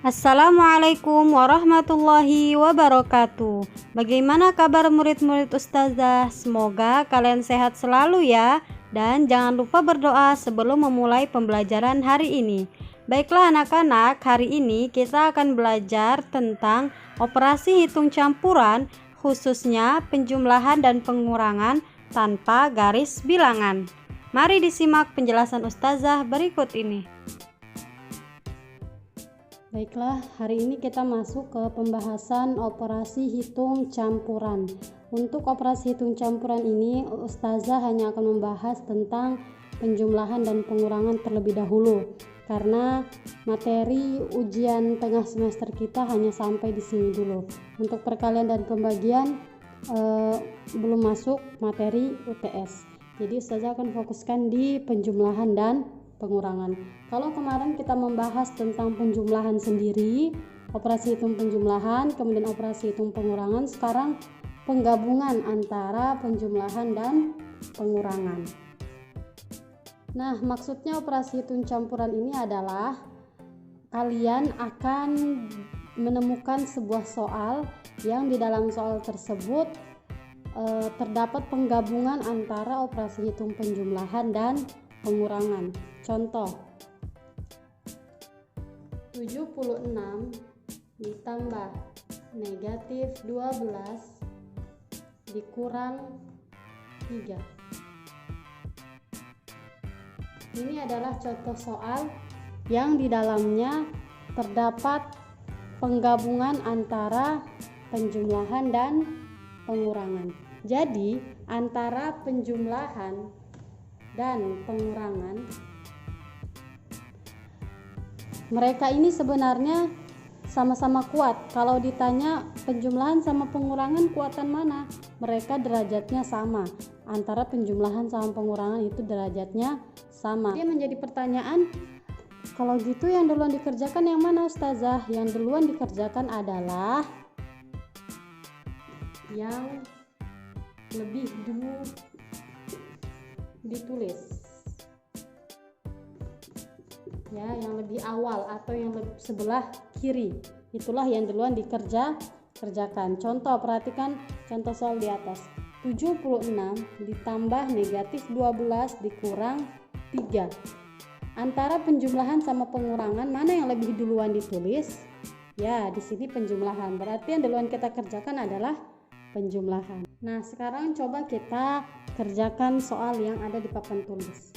Assalamualaikum warahmatullahi wabarakatuh. Bagaimana kabar murid-murid Ustazah? Semoga kalian sehat selalu ya. Dan jangan lupa berdoa sebelum memulai pembelajaran hari ini. Baiklah anak-anak, hari ini kita akan belajar tentang operasi hitung campuran, khususnya penjumlahan dan pengurangan tanpa garis bilangan. Mari disimak penjelasan Ustazah berikut ini. Baiklah, hari ini kita masuk ke pembahasan operasi hitung campuran. Untuk operasi hitung campuran ini, Ustazah hanya akan membahas tentang penjumlahan dan pengurangan terlebih dahulu, karena materi ujian tengah semester kita hanya sampai di sini dulu. Untuk perkalian dan pembagian belum masuk materi UTS. Jadi Ustazah akan fokuskan di penjumlahan dan pengurangan. Kalau kemarin kita membahas tentang penjumlahan sendiri, operasi hitung penjumlahan, kemudian operasi hitung pengurangan, sekarang penggabungan antara penjumlahan dan pengurangan. Nah, maksudnya operasi hitung campuran ini adalah kalian akan menemukan sebuah soal yang di dalam soal tersebut terdapat penggabungan antara operasi hitung penjumlahan dan pengurangan. Contoh, 76 ditambah negatif 12 dikurang 3. Ini adalah contoh soal yang di dalamnya terdapat penggabungan antara penjumlahan dan pengurangan. Jadi, antara penjumlahan dan pengurangan, mereka ini sebenarnya sama-sama kuat. Kalau ditanya penjumlahan sama pengurangan kuatan mana, mereka derajatnya sama. Antara penjumlahan sama pengurangan itu derajatnya sama. Dia menjadi pertanyaan, kalau gitu yang duluan dikerjakan yang mana Ustazah? Yang duluan dikerjakan adalah yang lebih dulu ditulis, ya, yang lebih awal atau yang sebelah kiri, itulah yang duluan dikerjakan. Contoh, perhatikan contoh soal di atas. 76 ditambah negatif 12 dikurang 3. Antara penjumlahan sama pengurangan mana yang lebih duluan ditulis? Ya, di sini penjumlahan. Berarti yang duluan kita kerjakan adalah penjumlahan. Nah, sekarang coba kita kerjakan soal yang ada di papan tulis.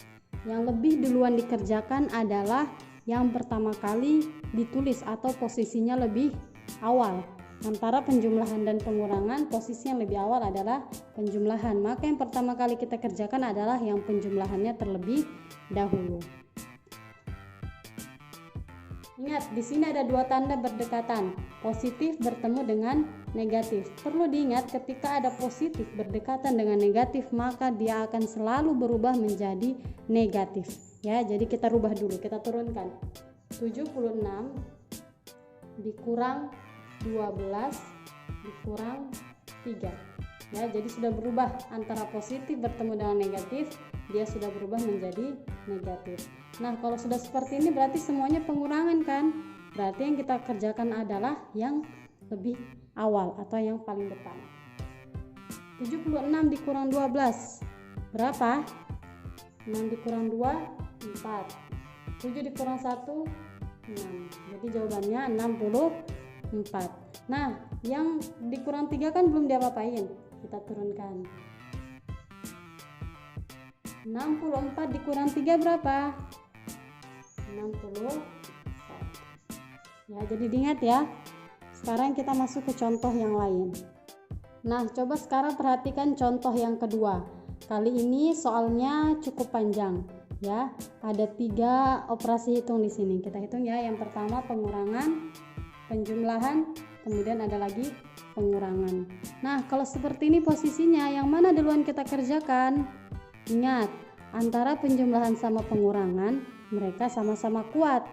Yang lebih duluan dikerjakan adalah yang pertama kali ditulis atau posisinya lebih awal. Antara penjumlahan dan pengurangan, posisi yang lebih awal adalah penjumlahan. Maka yang pertama kali kita kerjakan adalah yang penjumlahannya terlebih dahulu. Ingat, di sini ada dua tanda berdekatan, positif bertemu dengan negatif. Perlu diingat, ketika ada positif berdekatan dengan negatif, maka dia akan selalu berubah menjadi negatif. Ya, jadi kita rubah dulu, kita turunkan. 76 dikurang 12 dikurang 3. Ya, jadi sudah berubah antara positif bertemu dengan negatif, dia sudah berubah menjadi negatif. Nah, kalau sudah seperti ini berarti semuanya pengurangan kan? Berarti yang kita kerjakan adalah yang lebih awal atau yang paling depan. 76 dikurang 12 berapa? 6 dikurang 2 4. 7 dikurang 1 6. Jadi jawabannya 64. Nah, yang dikurang 3 kan belum diapa-apain. Kita turunkan. 64 dikurang 3 berapa? 61. Ya, jadi diingat ya. Sekarang kita masuk ke contoh yang lain. Nah, coba sekarang perhatikan contoh yang kedua. Kali ini soalnya cukup panjang, ya. Ada 3 operasi hitung di sini. Kita hitung ya. Yang pertama pengurangan, penjumlahan, kemudian ada lagi pengurangan. Nah, kalau seperti ini posisinya, yang mana duluan kita kerjakan? Ingat, antara penjumlahan sama pengurangan, mereka sama-sama kuat.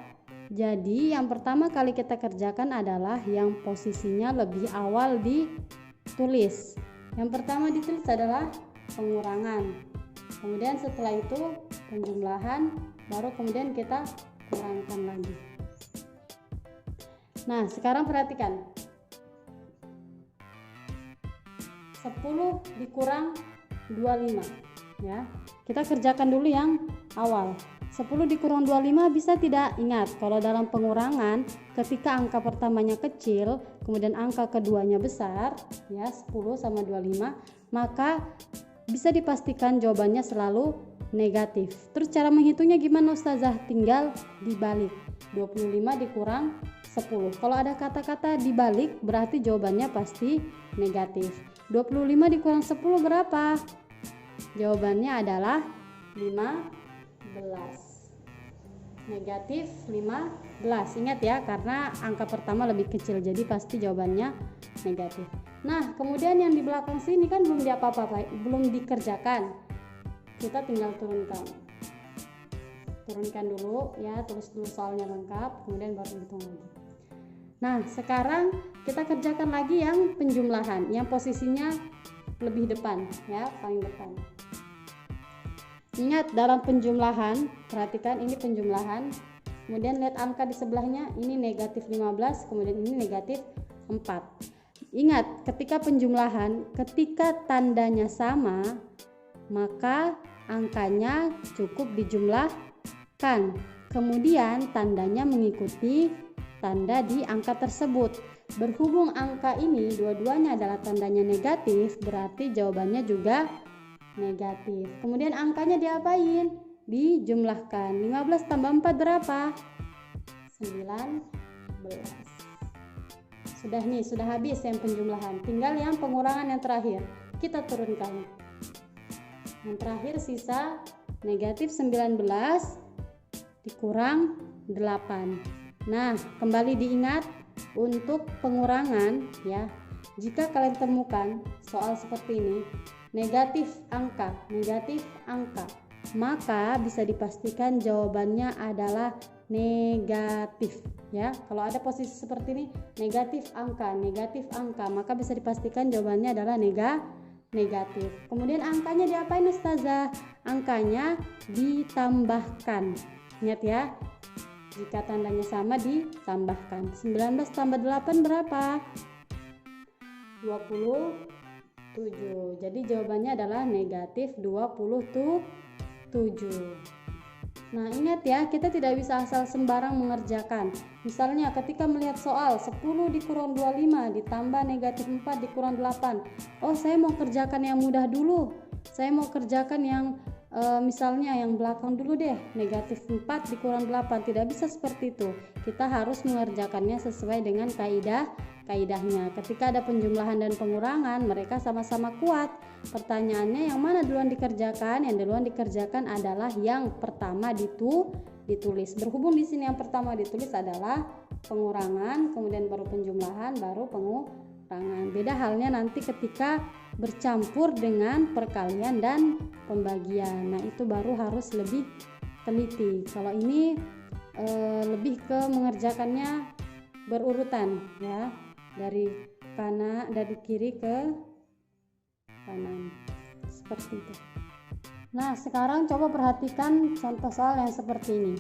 Jadi yang pertama kali kita kerjakan adalah yang posisinya lebih awal ditulis. Yang pertama ditulis adalah pengurangan. Kemudian setelah itu penjumlahan, baru kemudian kita kurangkan lagi. Nah, sekarang perhatikan. 10 dikurang 25 ya. Kita kerjakan dulu yang awal. 10 dikurang 25 bisa tidak? Ingat, kalau dalam pengurangan ketika angka pertamanya kecil, kemudian angka keduanya besar ya, 10 sama 25, maka bisa dipastikan jawabannya selalu negatif. Terus cara menghitungnya gimana Ustazah? Tinggal dibalik. 25 dikurang 10. Kalau ada kata-kata dibalik berarti jawabannya pasti negatif. 25 dikurang 10 berapa? Jawabannya adalah 15. Negatif 15. Ingat ya, karena angka pertama lebih kecil, jadi pasti jawabannya negatif. Nah, kemudian yang di belakang sini kan belum belum dikerjakan. Kita tinggal turunkan dulu ya, tulis dulu soalnya lengkap, kemudian baru hitung lagi. Nah, sekarang kita kerjakan lagi yang penjumlahan, yang posisinya lebih depan ya, paling depan. Ingat, dalam penjumlahan, perhatikan ini penjumlahan, kemudian lihat angka di sebelahnya, ini negatif 15, kemudian ini negatif 4. Ingat, ketika penjumlahan, ketika tandanya sama, maka angkanya cukup dijumlahkan, kemudian tandanya mengikuti tanda di angka tersebut. Berhubung angka ini dua-duanya adalah tandanya negatif, berarti jawabannya juga negatif. Kemudian angkanya diapain? Dijumlahkan. 15 tambah 4 berapa? 19. Sudah nih, sudah habis yang penjumlahan. Tinggal yang pengurangan yang terakhir. Kita turunkan. Yang terakhir sisa negatif 19 dikurang 8. Nah, kembali diingat untuk pengurangan ya. Jika kalian temukan soal seperti ini, negatif angka, maka bisa dipastikan jawabannya adalah negatif ya. Kalau ada posisi seperti ini, negatif angka, maka bisa dipastikan jawabannya adalah negatif. Kemudian angkanya diapain Ustazah? Angkanya ditambahkan. Ingat ya, jika tandanya sama ditambahkan. 19 tambah 8 berapa? 27. Jadi jawabannya adalah negatif 27. Nah, ingat ya, kita tidak bisa asal sembarang mengerjakan. Misalnya ketika melihat soal 10 dikurang 25 ditambah negatif 4 dikurang 8. Oh, saya mau kerjakan yang mudah dulu. Saya mau kerjakan yang misalnya yang belakang dulu deh, negatif 4 dikurang 8. Tidak bisa seperti itu. Kita harus mengerjakannya sesuai dengan kaidahnya. Ketika ada penjumlahan dan pengurangan, mereka sama-sama kuat. Pertanyaannya yang mana duluan dikerjakan? Yang duluan dikerjakan adalah yang pertama ditulis. Berhubung di sini yang pertama ditulis adalah pengurangan, kemudian baru penjumlahan, baru pengurangan. Beda halnya nanti ketika bercampur dengan perkalian dan pembagian. Nah, itu baru harus lebih teliti. Kalau ini lebih ke mengerjakannya berurutan ya, dari kiri ke kanan seperti itu. Nah, sekarang coba perhatikan contoh soal yang seperti ini.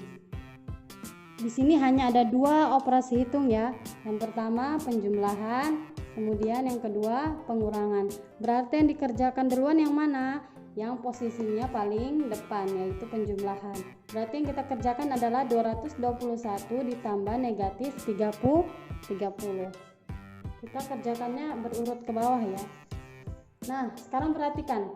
Di sini hanya ada 2 operasi hitung ya. Yang pertama penjumlahan, kemudian yang kedua pengurangan. Berarti yang dikerjakan duluan yang mana? Yang posisinya paling depan, yaitu penjumlahan. Berarti yang kita kerjakan adalah 221 ditambah negatif 30. Kita kerjakannya berurut ke bawah ya. Nah, sekarang perhatikan.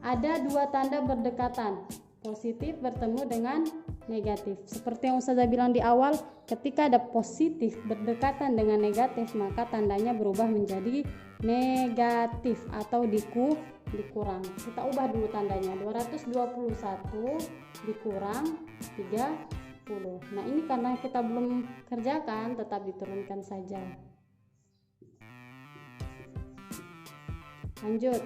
Ada 2 tanda berdekatan. Positif bertemu dengan negatif. Seperti yang Ustazah bilang di awal, ketika ada positif berdekatan dengan negatif, maka tandanya berubah menjadi negatif atau dikurang. Kita ubah dulu tandanya. 221 dikurang 30. Nah, ini karena kita belum kerjakan, tetap diturunkan saja. Lanjut.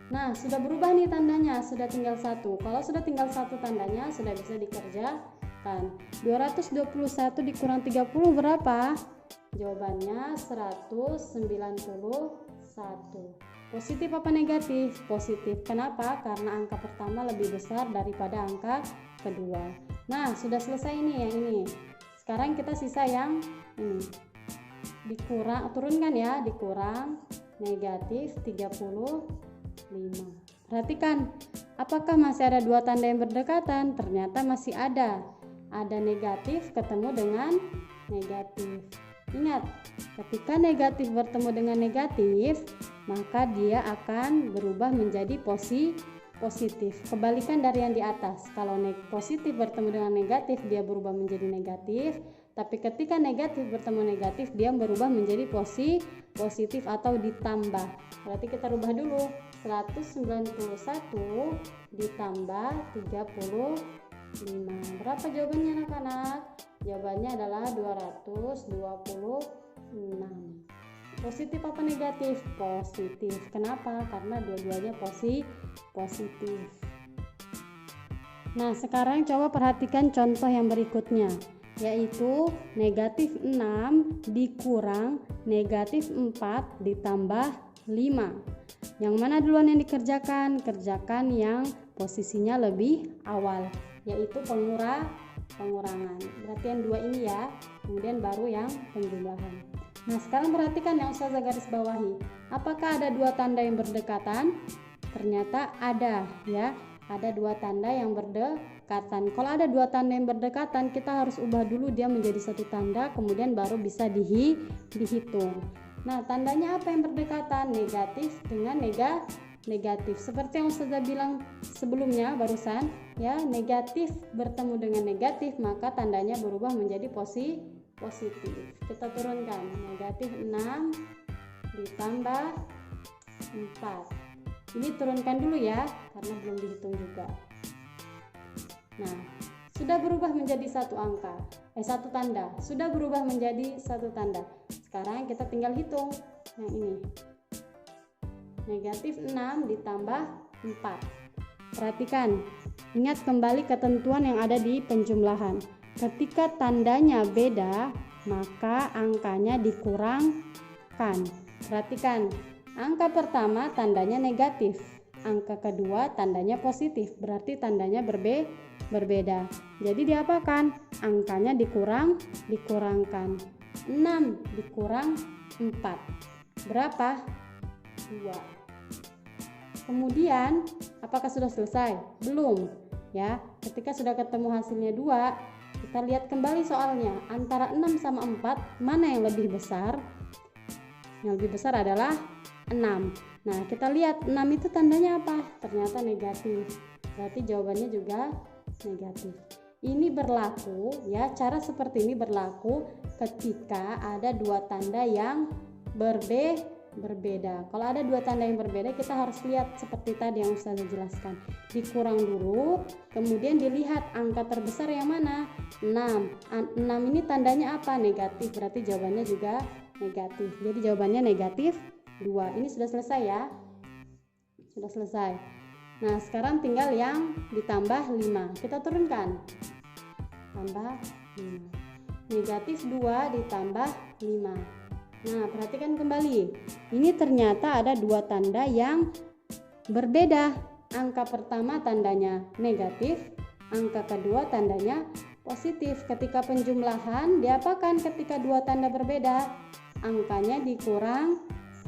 Nah, sudah berubah nih tandanya, sudah tinggal 1. Kalau sudah tinggal 1 tandanya, sudah bisa dikerjakan. 221 dikurang 30 berapa? Jawabannya 191. Positif apa negatif? Positif. Kenapa? Karena angka pertama lebih besar daripada angka kedua. Nah, sudah selesai ini yang ini. Sekarang kita sisa yang ini. Turunkan ya, dikurang negatif 35. Perhatikan, apakah masih ada dua tanda yang berdekatan? Ternyata masih ada. Ada negatif ketemu dengan negatif. Ingat, ketika negatif bertemu dengan negatif, maka dia akan berubah menjadi positif. Kebalikan dari yang di atas. Kalau positif bertemu dengan negatif, dia berubah menjadi negatif. Tapi ketika negatif bertemu negatif, dia berubah menjadi positif atau ditambah. Berarti kita rubah dulu. 191 ditambah 35. Berapa jawabannya anak-anak? Jawabannya adalah 226. Positif apa negatif? Positif. Kenapa? Karena dua-duanya positif. Nah, sekarang coba perhatikan contoh yang berikutnya, yaitu negatif 6 dikurang negatif 4 ditambah 5. Yang mana duluan yang dikerjakan? Kerjakan yang posisinya lebih awal, yaitu pengurangan. Berarti yang dua ini ya, kemudian baru yang penjumlahan. Nah, sekarang perhatikan yang Ustazah garis bawahi. Apakah ada dua tanda yang berdekatan? Ternyata ada ya. Ada dua tanda yang berdekatan. Kalau ada dua tanda yang berdekatan, kita harus ubah dulu dia menjadi satu tanda, kemudian baru bisa dihitung. Nah, tandanya apa yang berdekatan? Negatif dengan negatif. Seperti yang Ustazah bilang sebelumnya barusan, ya, negatif bertemu dengan negatif, maka tandanya berubah menjadi positif. Kita turunkan, negatif 6 ditambah 4. Ini turunkan dulu ya, karena belum dihitung juga. Nah, sudah berubah menjadi satu tanda. Sudah berubah menjadi satu tanda. Sekarang kita tinggal hitung yang ini. Negatif 6 ditambah 4. Perhatikan, ingat kembali ketentuan yang ada di penjumlahan. Ketika tandanya beda, maka angkanya dikurangkan. Perhatikan, angka pertama tandanya negatif, angka kedua tandanya positif, berarti tandanya berbeda. Jadi diapakan? Angkanya dikurangkan. 6 dikurang 4. Berapa? 2. Kemudian, apakah sudah selesai? Belum. Ya, ketika sudah ketemu hasilnya 2, kita lihat kembali soalnya. Antara 6 sama 4, mana yang lebih besar? Yang lebih besar adalah 6. Nah, kita lihat 6 itu tandanya apa? Ternyata negatif. Berarti jawabannya juga negatif. Ini berlaku ya, cara seperti ini berlaku ketika ada dua tanda yang berbeda. Kalau ada dua tanda yang berbeda, kita harus lihat seperti tadi yang Ustazah jelaskan. Dikurang dulu, kemudian dilihat angka terbesar yang mana? 6. 6 ini tandanya apa? Negatif. Berarti jawabannya juga negatif. Jadi jawabannya negatif 2. Ini sudah selesai ya. Sudah selesai. Nah, sekarang tinggal yang ditambah 5. Kita turunkan. Tambah 5. Negatif 2 ditambah 5. Nah, perhatikan kembali. Ini ternyata ada dua tanda yang berbeda. Angka pertama tandanya negatif, angka kedua tandanya positif. Ketika penjumlahan, diapakan ketika dua tanda berbeda? Angkanya dikurangkan.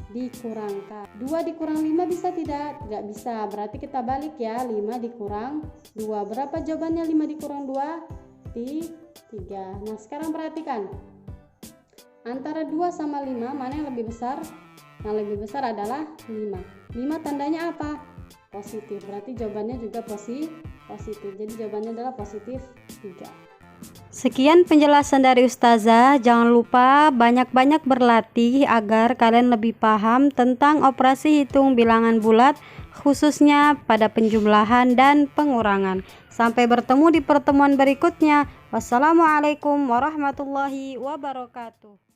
2 dikurang 5 bisa tidak? Tidak bisa. Berarti kita balik ya. 5 dikurang 2. Berapa jawabannya 5 dikurang 2? 3. Nah, sekarang perhatikan. Antara 2 sama 5, mana yang lebih besar? Yang lebih besar adalah 5. 5 tandanya apa? Positif. Berarti jawabannya juga positif. Jadi jawabannya adalah positif 3. Sekian penjelasan dari Ustazah. Jangan lupa banyak-banyak berlatih agar kalian lebih paham tentang operasi hitung bilangan bulat, khususnya pada penjumlahan dan pengurangan. Sampai bertemu di pertemuan berikutnya. Wassalamualaikum warahmatullahi wabarakatuh.